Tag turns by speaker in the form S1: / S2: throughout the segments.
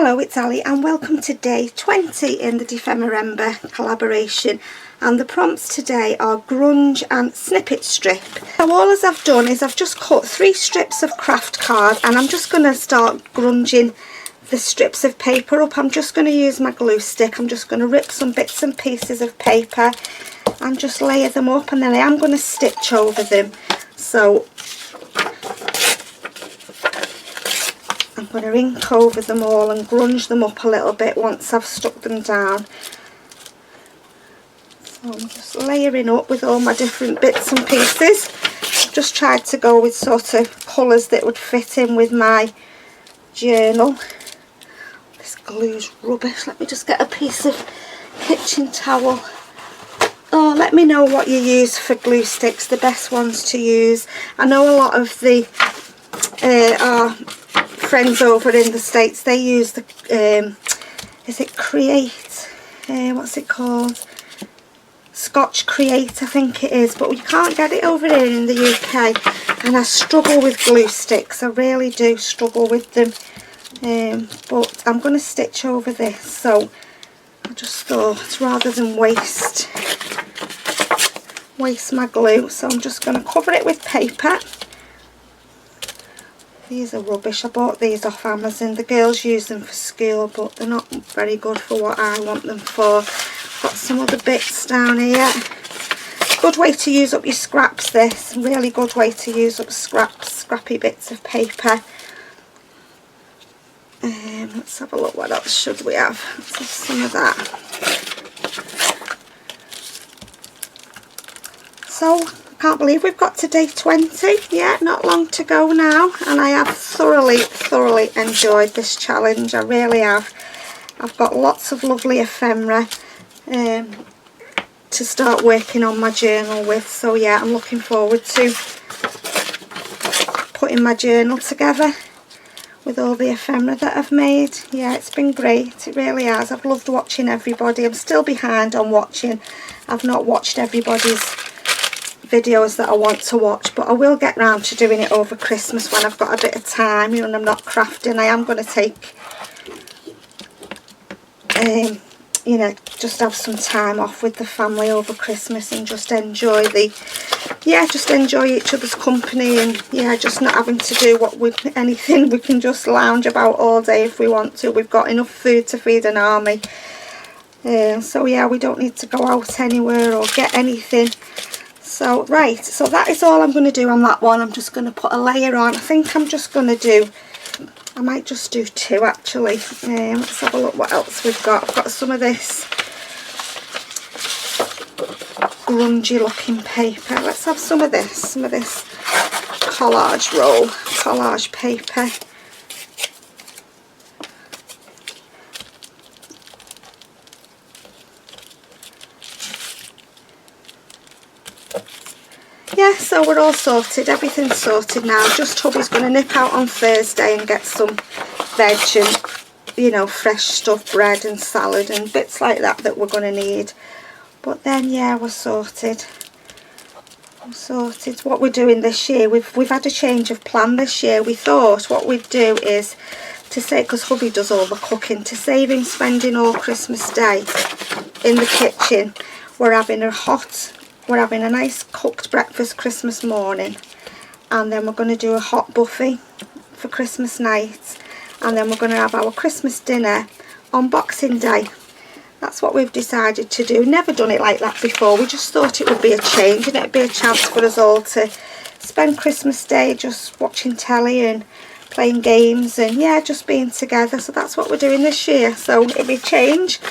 S1: Hello, it's Ali and welcome to day 20 in the Defemorember collaboration, and the prompts today are grunge and snippet strip. So all as I've done is I've just cut 3 strips of craft card and I'm just going to start grunging the strips of paper up. I'm just going to use my glue stick. I'm just going to rip some bits and pieces of paper and just layer them up, and then I am going to stitch over them. So I'm going to ink over them all and grunge them up a little bit once I've stuck them down. So I'm just layering up with all my different bits and pieces. I've just tried to go with sort of colours that would fit in with my journal. This glue's rubbish. Let me just get a piece of kitchen towel. Oh, let me know what you use for glue sticks, the best ones to use. I know a lot of the our friends over in the States, they use the is it Create, what's it called, Scotch Create I think it is, but you can't get it over here in the UK, and I struggle with glue sticks. I really do struggle with them, but I'm going to stitch over this. So I just thought, rather than waste my glue, so I'm just going to cover it with paper. These are rubbish. I bought these off Amazon. The girls use them for school, but they're not very good for what I want them for. Got some other bits down here. Good way to use up your scraps, this. Really good way to use up scrappy bits of paper. Let's have a look, what else should we have? Let's have some of that. So, I can't believe we've got to day 20. Yeah, not long to go now, and I have thoroughly enjoyed this challenge. I really have. I've got lots of lovely ephemera to start working on my journal with. So yeah, I'm looking forward to putting my journal together with all the ephemera that I've made. Yeah, it's been great. It really has. I've loved watching everybody. I'm still behind on watching. I've not watched everybody's videos that I want to watch, but I will get round to doing it over Christmas when I've got a bit of time, you know, and I'm not crafting. I am going to take you know, just have some time off with the family over Christmas and just enjoy enjoy each other's company, and yeah, just not having to do anything. We can just lounge about all day if we want to. We've got enough food to feed an army, so yeah, we don't need to go out anywhere or get anything. So right, so that is all I'm going to do on that one. I'm just going to put a layer on. I think I'm just going to do, I might just do 2 actually. Let's have a look what else we've got. I've got some of this grungy looking paper. Let's have some of this collage paper. Yeah, so we're all sorted, everything's sorted now. Just hubby's going to nip out on Thursday and get some veg and, you know, fresh stuff, bread and salad and bits like that we're going to need. But then yeah, we're sorted. What we're doing this year, we've had a change of plan this year. We thought what we'd do is to say, because hubby does all the cooking, to save him spending all Christmas Day in the kitchen, we're having a nice cooked breakfast Christmas morning, and then we're going to do a hot buffet for Christmas night, and then we're going to have our Christmas dinner on Boxing Day. That's what we've decided to do. Never done it like that before. We just thought it would be a change and it'd be a chance for us all to spend Christmas Day just watching telly and playing games and yeah, just being together. So that's what we're doing this year. So it'll be a change.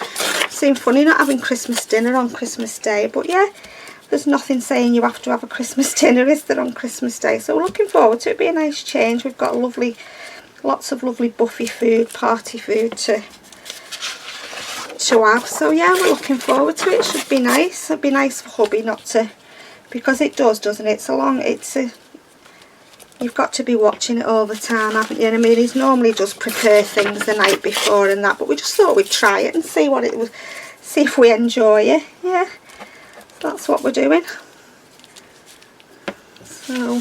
S1: Seems funny not having Christmas dinner on Christmas Day, but yeah, there's nothing saying you have to have a Christmas dinner, is there, on Christmas Day? So we're looking forward to it. It'll be a nice change. We've got lots of lovely buffet food, party food to have. So yeah, we're looking forward to it. It should be nice. It'd be nice for hubby not to, because it does, doesn't it? You've got to be watching it all the time, haven't you? And I mean, he's normally does prepare things the night before and that, but we just thought we'd try it and see what it was, see if we enjoy it. Yeah, that's what we're doing. So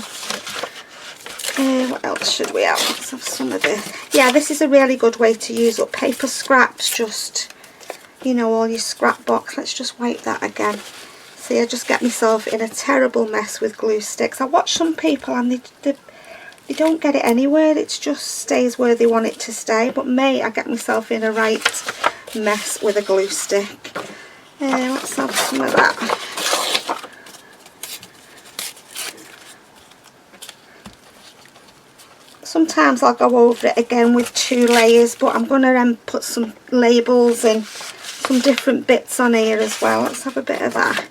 S1: what What else should we have? Let's have some of this. Yeah, this is a really good way to use up paper scraps. Just, you know, all your scrap box. Let's just wipe that again. See, I just get myself in a terrible mess with glue sticks. I watch some people and they don't get it anywhere. It just stays where they want it to stay. But me, I get myself in a right mess with a glue stick. Let's have some of that. Sometimes I'll go over it again with 2 layers, but I'm going to put some labels and some different bits on here as well. Let's have a bit of that.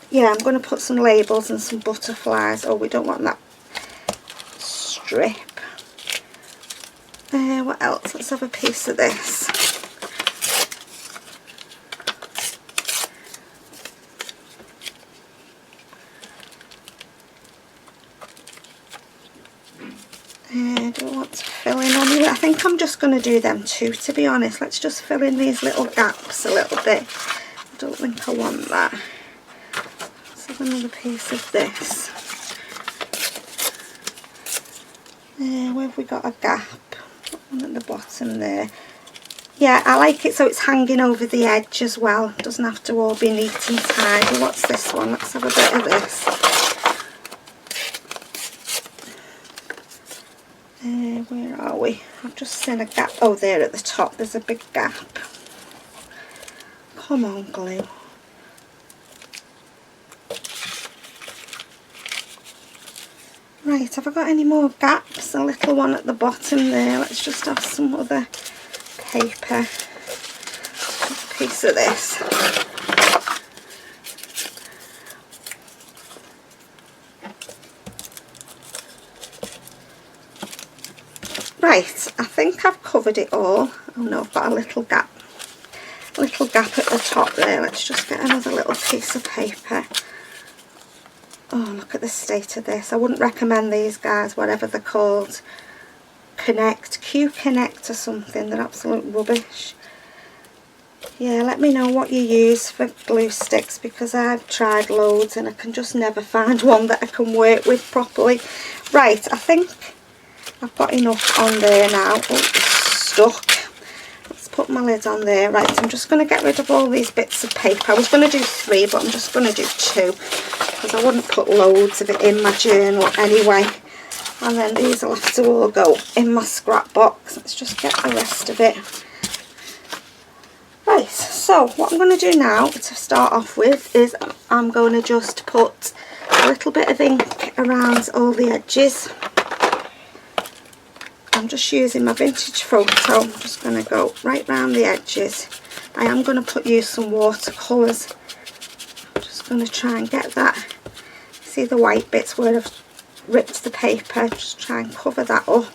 S1: Yeah, I'm going to put some labels and some butterflies. Oh, we don't want that strip. What else? Let's have a piece of this. Do I want to fill in on it? I think I'm just going to do them 2, to be honest. Let's just fill in these little gaps a little bit. I don't think I want that. Let's have another piece of this. Where have we got a gap? One at the bottom there. Yeah, I like it so it's hanging over the edge as well. It doesn't have to all be neat and tidy. What's this one? Let's have a bit of this. Where are we? I've just seen a gap. Oh, there at the top. There's a big gap. Come on, glue. Right, have I got any more gaps? A little one at the bottom there. Let's just have some other paper. A piece of this. Right, I think I've covered it all. Oh no, I've got a little gap at the top there. Let's just get another little piece of paper. Oh, look at the state of this. I wouldn't recommend these guys, whatever they're called. Q-Connect or something. They're absolute rubbish. Yeah, let me know what you use for glue sticks, because I've tried loads and I can just never find one that I can work with properly. Right, I think I've got enough on there now. Oh, it's stuck. Let's put my lid on there. Right, I'm just going to get rid of all these bits of paper. I was going to do 3, but I'm just going to do 2, because I wouldn't put loads of it in my journal anyway. And then these will have to all go in my scrap box. Let's just get the rest of it. Right, so what I'm going to do now to start off with is I'm going to just put a little bit of ink around all the edges. I'm just using my vintage photo. I'm just going to go right round the edges. I am going to use some watercolours. I'm just going to try and get that. See the white bits where I've ripped the paper? Just try and cover that up.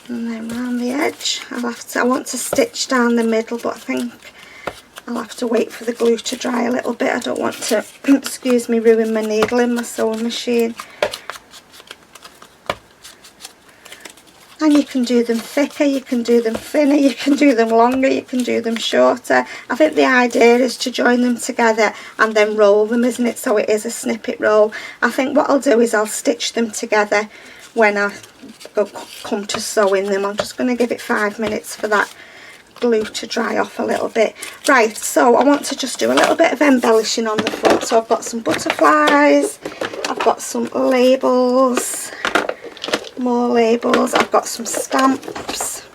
S1: And then round the edge, I want to stitch down the middle, but I think I'll have to wait for the glue to dry a little bit. I don't want to, excuse me, ruin my needle in my sewing machine. And you can do them thicker, you can do them thinner, you can do them longer, you can do them shorter. I think the idea is to join them together and then roll them, isn't it? So it is a snippet roll. I think what I'll do is I'll stitch them together when I come to sewing them. I'm just going to give it 5 minutes for that glue to dry off a little bit. Right, so I want to just do a little bit of embellishing on the front. So I've got some butterflies, I've got some labels, more labels, I've got some stamps.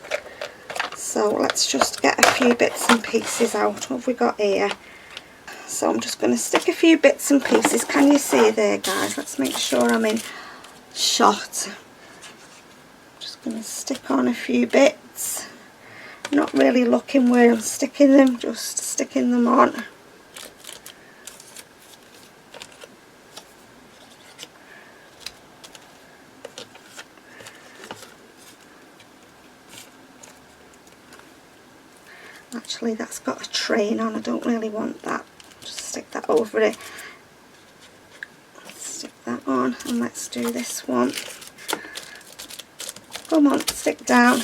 S1: So let's just get a few bits and pieces out. What have we got here? So I'm just going to stick a few bits and pieces. Can you see there, guys? Let's make sure I'm in shot. Just going to stick on a few bits. Not really looking where I'm sticking them, just sticking them on. Actually, that's got a train on. I don't really want that. Just stick that over it. Let's stick that on, and let's do this one. Come on, stick down.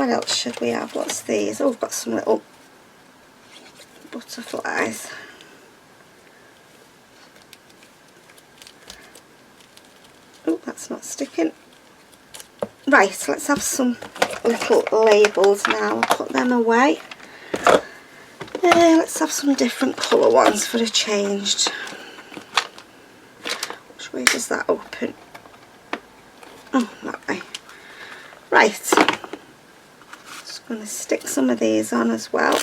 S1: what else should we have? What's these? Oh, we've got some little butterflies. Oh, that's not sticking. Right, let's have some little labels now. I'll put them away. Let's have some different colour ones for a change. Which way does that open? Oh, that way. Right. Just going to stick some of these on as well.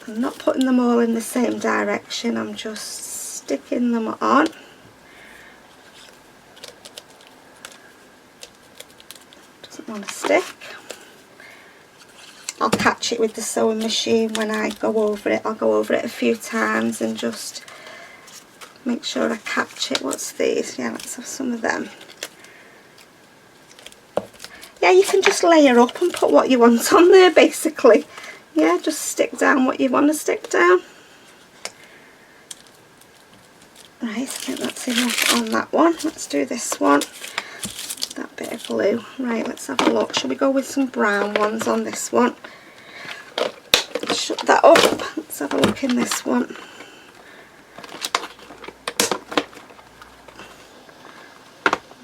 S1: I'm not putting them all in the same direction, I'm just sticking them on. Doesn't want to stick. I'll catch it with the sewing machine when I go over it. I'll go over it a few times and just make sure I catch it. What's these? Yeah, let's have some of them. Yeah, you can just layer up and put what you want on there basically. Yeah, just stick down what you want to stick down. Right, I think that's enough on that one. Let's do this one. That bit of blue. Right, let's have a look. Shall we go with some brown ones on this one? Shut that up. Let's have a look in this one.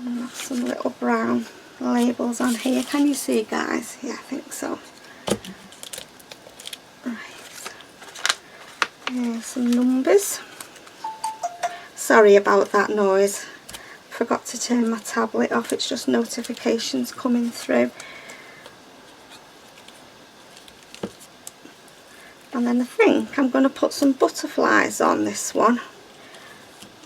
S1: And some little brown labels on here. Can you see, guys? Yeah, I think so. Right. Here's some numbers. Sorry about that noise. Forgot to turn my tablet off. It's just notifications coming through. And then I think I'm going to put some butterflies on this one.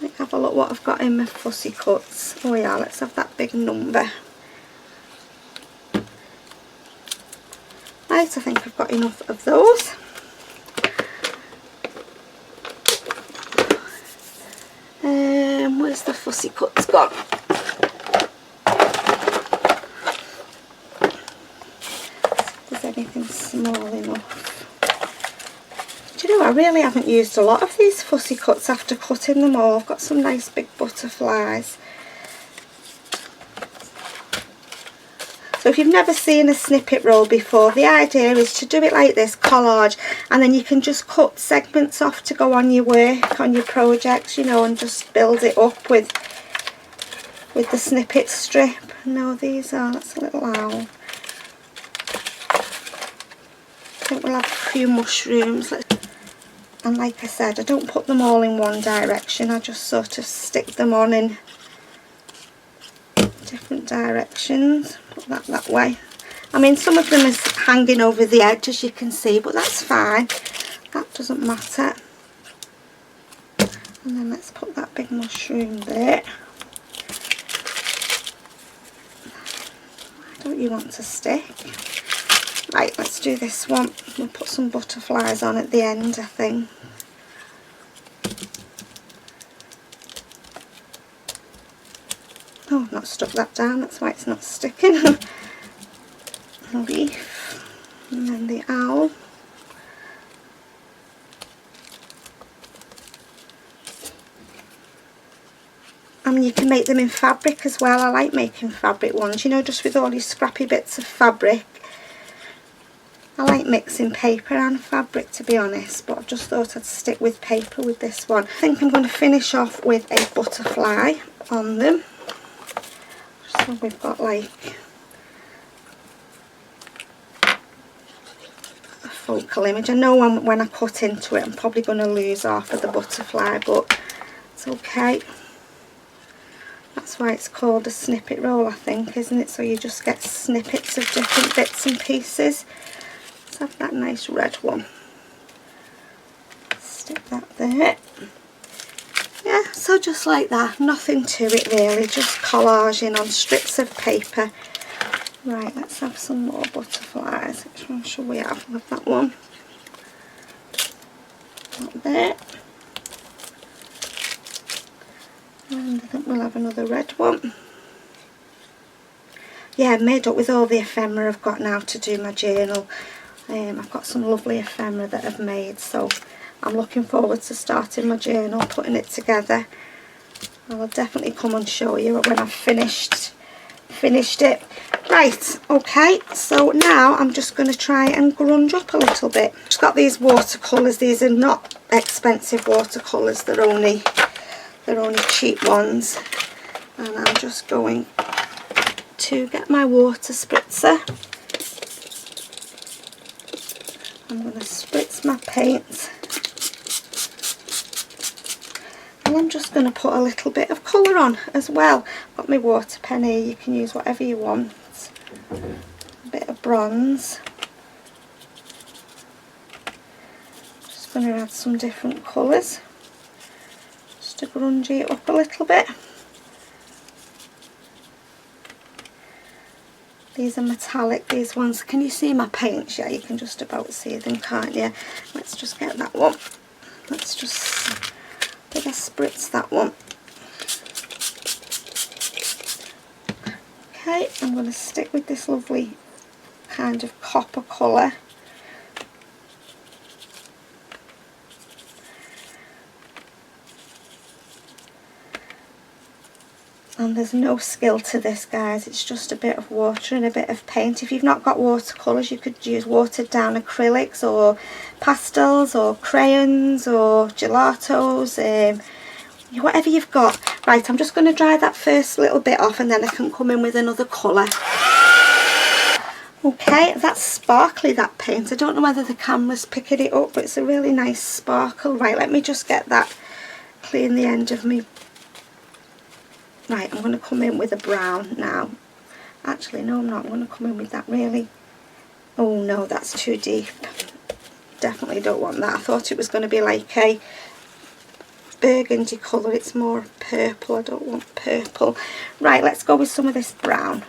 S1: Let's have a look what I've got in my fussy cuts. Oh yeah, let's have that big number. Right, I think I've got enough of those. Where's the fussy cuts gone? If there's anything small enough. Do you know, I really haven't used a lot of these fussy cuts after cutting them all. I've got some nice big butterflies. So if you've never seen a snippet roll before, the idea is to do it like this, collage, and then you can just cut segments off to go on your work, on your projects, you know, and just build it up with the snippet strip. No, these are, that's a little owl. I think we'll have a few mushrooms. And like I said, I don't put them all in one direction, I just sort of stick them on in different directions. Put that way. I mean, some of them is hanging over the edge, as you can see, but that's fine. That doesn't matter. And then let's put that big mushroom there. Why don't you want to stick? Right, let's do this one. We'll put some butterflies on at the end, I think. Oh, I've not stuck that down, that's why it's not sticking. A leaf, and then the owl. And you can make them in fabric as well. I like making fabric ones, you know, just with all these scrappy bits of fabric. I like mixing paper and fabric, to be honest, but I've just thought I'd stick with paper with this one. I think I'm going to finish off with a butterfly on them. So we've got like a focal image. I know when I cut into it I'm probably going to lose half of the butterfly, but it's okay. That's why it's called a snippet roll, I think, isn't it? So you just get snippets of different bits and pieces. Let's have that nice red one. Stick that there. Yeah, so just like that, nothing to it really, just collaging on strips of paper. Right, let's have some more butterflies. Which one shall we have? We'll have that one. That there. And I think we'll have another red one. Yeah, I've made up with all the ephemera I've got now to do my journal. I've got some lovely ephemera that I've made, so I'm looking forward to starting my journal, putting it together. I'll definitely come and show you when I've finished finished it. Right, okay, so now I'm just going to try and grunge up a little bit. Just got these watercolours. These are not expensive watercolours, they're only cheap ones. And I'm just going to get my water spritzer. I'm going to spritz my paint. And I'm just going to put a little bit of colour on as well. I've got my water pen here, you can use whatever you want. A bit of bronze. Just going to add some different colours. Just to grunge it up a little bit. These are metallic, these ones. Can you see my paints? Yeah, you can just about see them, can't you? Let's just get that one. Let's just... Did I spritz that one? Okay, I'm going to stick with this lovely kind of copper colour. And there's no skill to this, guys, it's just a bit of water and a bit of paint. If you've not got watercolours, you could use watered down acrylics or pastels or crayons or gelatos, whatever you've got. Right, I'm just going to dry that first little bit off and then I can come in with another colour. Okay, that's sparkly, that paint. I don't know whether the camera's picking it up, but it's a really nice sparkle. Right, let me just get that, clean the end of me. Right, I'm going to come in with a brown now. Actually, no, I'm not. I'm going to come in with that really... Oh, no, that's too deep. Definitely don't want that. I thought it was going to be like a burgundy colour. It's more purple. I don't want purple. Right, let's go with some of this brown.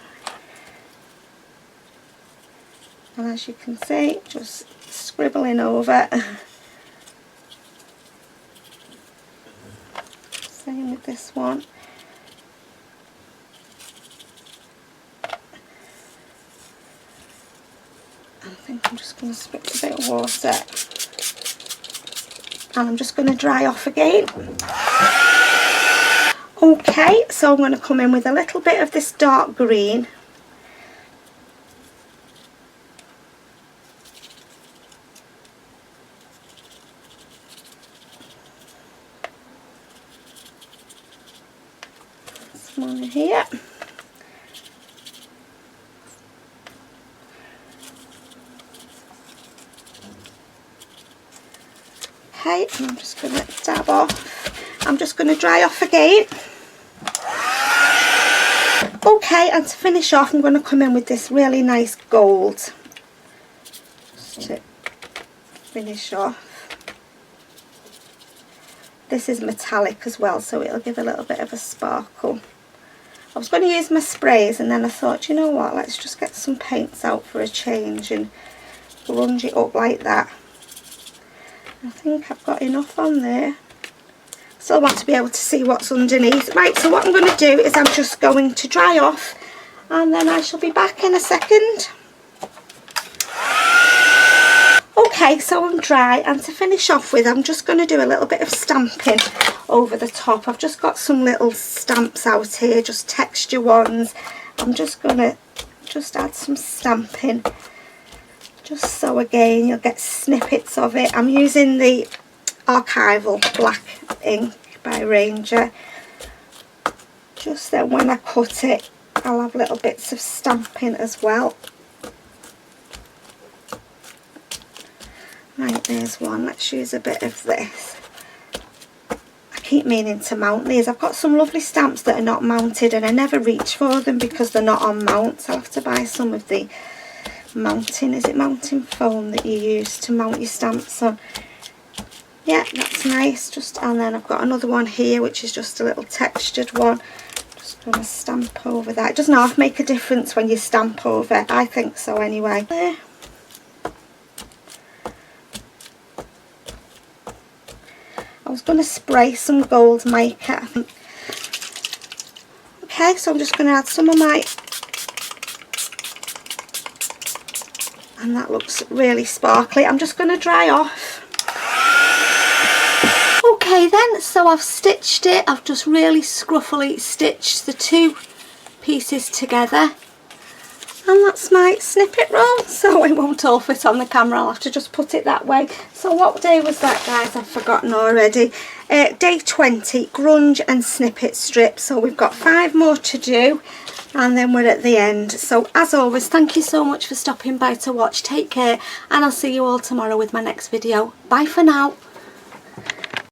S1: And as you can see, just scribbling over. Same with this one. I think I'm just going to spritz a bit of water and I'm just going to dry off again. Okay, so I'm going to come in with a little bit of this dark green. This one here. Okay, and I'm just going to dab off. I'm just going to dry off again. Okay, and to finish off, I'm going to come in with this really nice gold. Just to finish off. This is metallic as well, so it'll give a little bit of a sparkle. I was going to use my sprays, and then I thought, you know what, let's just get some paints out for a change and grunge it up like that. I think I've got enough on there. Still want to be able to see what's underneath. Right, so what I'm going to do is I'm just going to dry off and then I shall be back in a second. Okay, so I'm dry, and to finish off with, I'm just going to do a little bit of stamping over the top. I've just got some little stamps out here, just texture ones. I'm just going to add some stamping. Just so again you'll get snippets of it. I'm using the archival black ink by Ranger. Just then when I cut it, I'll have little bits of stamping as well. Right, there's one. Let's use a bit of this. I keep meaning to mount these. I've got some lovely stamps that are not mounted and I never reach for them because they're not on mounts. I'll have to buy some of the mounting, is it mounting foam that you use to mount your stamps on? Yeah, that's nice. Just, and then I've got another one here which is just a little textured one. Just going to stamp over that. It doesn't half make a difference when you stamp over, I think so anyway. There. I was going to spray some gold mica, I think. Okay, so I'm just going to add some of my... And that looks really sparkly. I'm just going to dry off. Okay then, so I've stitched it. I've just really scruffily stitched the two pieces together. And that's my snippet roll, so it won't all fit on the camera. I'll have to just put it that way. So what day was that, guys? I've forgotten already. Day 20, grunge and snippet strips. So we've got 5 more to do, and then we're at the end. So as always, thank you so much for stopping by to watch. Take care, and I'll see you all tomorrow with my next video. Bye for now.